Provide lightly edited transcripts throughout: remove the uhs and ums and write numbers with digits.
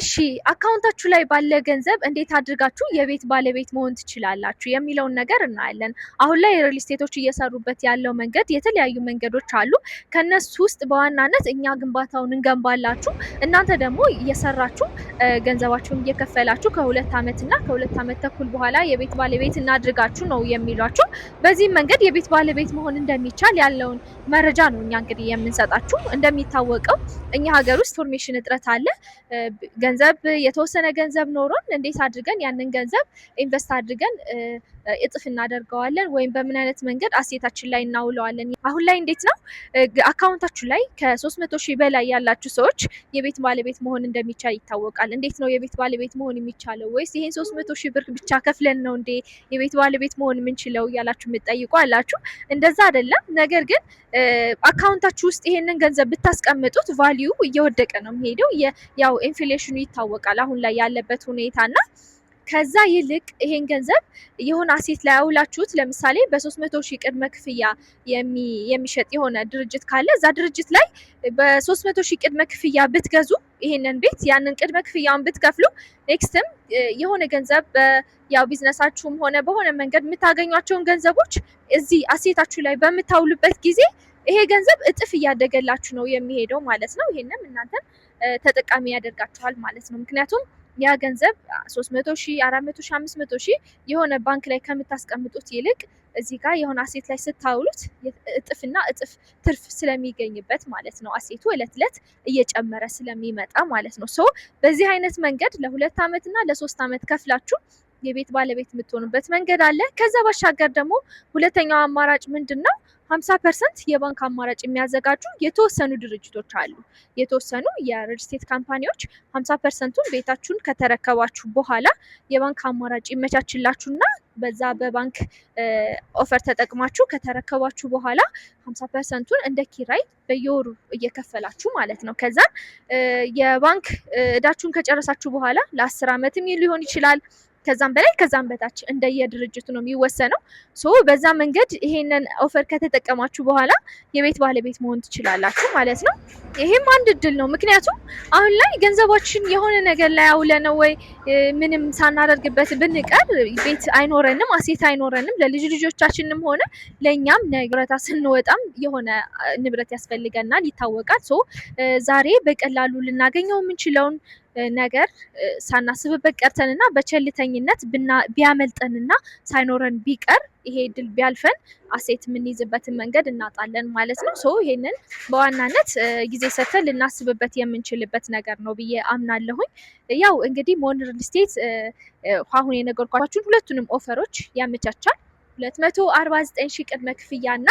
እሺ አካውንታችሁ ላይ ባለ ገንዘብ እንዴት አድርጋችሁ የቤት ባለቤት መሆን ትችላላችሁ የሚለውን ነገር እናያለን። አሁን ላይ ሪል ስቴቶች እየሰሩበት ያለው መንገድ የተለያዩ መንገዶች አሉ። ከነሱ ውስጥ በዋናነት እኛ ግንባታውን እንገንባላችሁ፣ እናንተ ደግሞ እየሰራችሁ ገንዘባችሁን እየከፈላችሁ ከ2 ዓመት እና ከ2 ዓመት ተኩል በኋላ የቤት ባለቤት እናድርጋችሁ ነው የሚሏችሁ። በዚህም መንገድ የቤት ባለቤት መሆን እንደሚቻል ያለውን መረጃ ነው እኛ እንግዲህ የምንሰጣችሁ። እንደሚታወቀው እኛ ሀገር ውስጥ ፎርሜሽን እጥረት አለ። ገንዘብ የተወሰነ ገንዘብ ኖሮን እንዴት አድርገን ያንን ገንዘብ ኢንቨስት አድርገን እጥፍ እናደርገዋለን ወይም በምን አይነት መንገድ አሴታችን ላይ እናውለዋለን? አሁን ላይ እንዴት ነው አካውንታችሁ ላይ ከ300 ሺህ በላይ ያላችሁ ሰዎች የቤት ባለቤት መሆን እንደሚቻል ይታወቃል። እንዴት ነው የቤት ባለቤት መሆን የሚቻለው? ወይስ ይሄን 300 ሺህ ብር ብቻ ከፍለን ነው እንዴ የቤት ባለቤት መሆን የምንችለው እያላችሁ የምትጠይቁ አላችሁ። እንደዛ አይደለም። ነገር ግን አካውንታችሁ ውስጥ ይሄንን ገንዘብ ብታስቀምጡት ቫልዩ እየወደቀ ነው የሚሄደው። ያው ኢንፍሌሽኑ ይታወቃል አሁን ላይ ያለበት ሁኔታና ከዛ ይልቅ ይሄን ገንዘብ የሆነ አሴት ላይ አውላችሁት ለምሳሌ በ300 ሺህ ቅድመ ክፍያ የሚሸጥ የሆነ ድርጅት ካለ እዛ ድርጅት ላይ በ300 ሺህ ቅድመ ክፍያ ብትገዙ ይሄንን ቤት ያንን ቅድመ ክፍያውን ብትከፍሉ ኔክስትም የሆነ ገንዘብ ያው ቢዝነሳችሁም ሆነ በሆነ መንገድ የምታገኟቸውን ገንዘቦች እዚህ አሴታችሁ ላይ በምታውሉበት ጊዜ ይሄ ገንዘብ እጥፍ እያደገላችሁ ነው የሚሄደው ማለት ነው። ይሄንም እናንተን ተጠቃሚ ያደርጋችኋል ማለት ነው። ምክንያቱም ያ ገንዘብ 300 ሺህ 400 ሺህ 500 ሺህ የሆነ ባንክ ላይ ከምታስቀምጡት ይልቅ እዚህ ጋር የሆነ አሴት ላይ ስታውሉት እጥፍና እጥፍ ትርፍ ስለሚገኝበት ማለት ነው። አሴቱ እለት እለት እየጨመረ ስለሚመጣ ማለት ነው። ሶ በዚህ አይነት መንገድ ለ2 ዓመት እና ለ3 ዓመት ከፍላችሁ የቤት ባለቤት የምትሆኑበት መንገድ አለ። ከዛ ባሻገር ደግሞ ሁለተኛው አማራጭ ምንድን ነው? 50% የባንክ አማራጭ የሚያዘጋጁ የተወሰኑ ድርጅቶች አሉ። የተወሰኑ የሪል ስቴት ካምፓኒዎች 50%ቱን ቤታችሁን ከተረከባችሁ በኋላ የባንክ አማራጭ ይመቻችላችሁና በዛ በባንክ ኦፈር ተጠቅማችሁ ከተረከባችሁ በኋላ 50%ቱን እንደ ኪራይ በየወሩ እየከፈላችሁ ማለት ነው። ከዛ የባንክ እዳችሁን ከጨረሳችሁ በኋላ ለ10 ዓመትም ሊሆን ይችላል ከዛም በላይ ከዛም በታች እንደየድርጅቱ ነው የሚወሰነው። ሶ በዛ መንገድ ይሄንን ኦፈር ከተጠቀማችሁ በኋላ የቤት ባለቤት መሆን ትችላላችሁ ማለት ነው። ይሄም አንድ እድል ነው። ምክንያቱም አሁን ላይ ገንዘባችን የሆነ ነገር ላይ አውለነው ወይ ምንም ሳናደርግበት ብንቀር ቤት አይኖረንም፣ አሴት አይኖረንም። ለልጅ ልጆቻችንም ሆነ ለእኛም ንብረታ ስንወጣም የሆነ ንብረት ያስፈልገናል፣ ይታወቃል። ሶ ዛሬ በቀላሉ ልናገኘው የምንችለውን ነገር ሳናስብበት ቀርተንና በቸልተኝነት ቢያመልጠንና ሳይኖረን ቢቀር ይሄ ድል ቢያልፈን አሴት የምንይዝበትን መንገድ እናጣለን ማለት ነው። ሶ ይሄንን በዋናነት ጊዜ ሰጥተን ልናስብበት የምንችልበት ነገር ነው ብዬ አምናለሁኝ። ያው እንግዲህ ሞን ሪል ስቴት አሁን የነገርኳችሁን ሁለቱንም ኦፈሮች ያመቻቻል። 249 ሺህ ቅድመ ክፍያ እና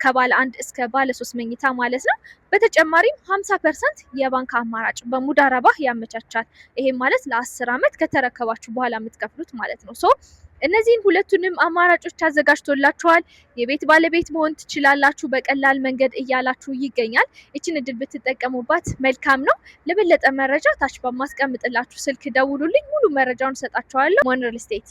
ከባለ 1 እስከ ባለ 3 መኝታ ማለት ነው። በተጨማሪም 50% የባንክ አማራጭ በሙዳረባ ያመቻቻል። ይሄም ማለት ለ10 ዓመት ከተረከባችሁ በኋላ የምትከፍሉት ማለት ነው። ሶ እነዚህን ሁለቱንም አማራጮች አዘጋጅቶላችኋል። የቤት ባለቤት መሆን ትችላላችሁ በቀላል መንገድ እያላችሁ ይገኛል። እችን እድል ብትጠቀሙባት መልካም ነው። ለበለጠ መረጃ ታች በማስቀምጥላችሁ ስልክ ደውሉልኝ፣ ሙሉ መረጃውን ሰጣችኋለሁ። ሞን ሪል ስቴት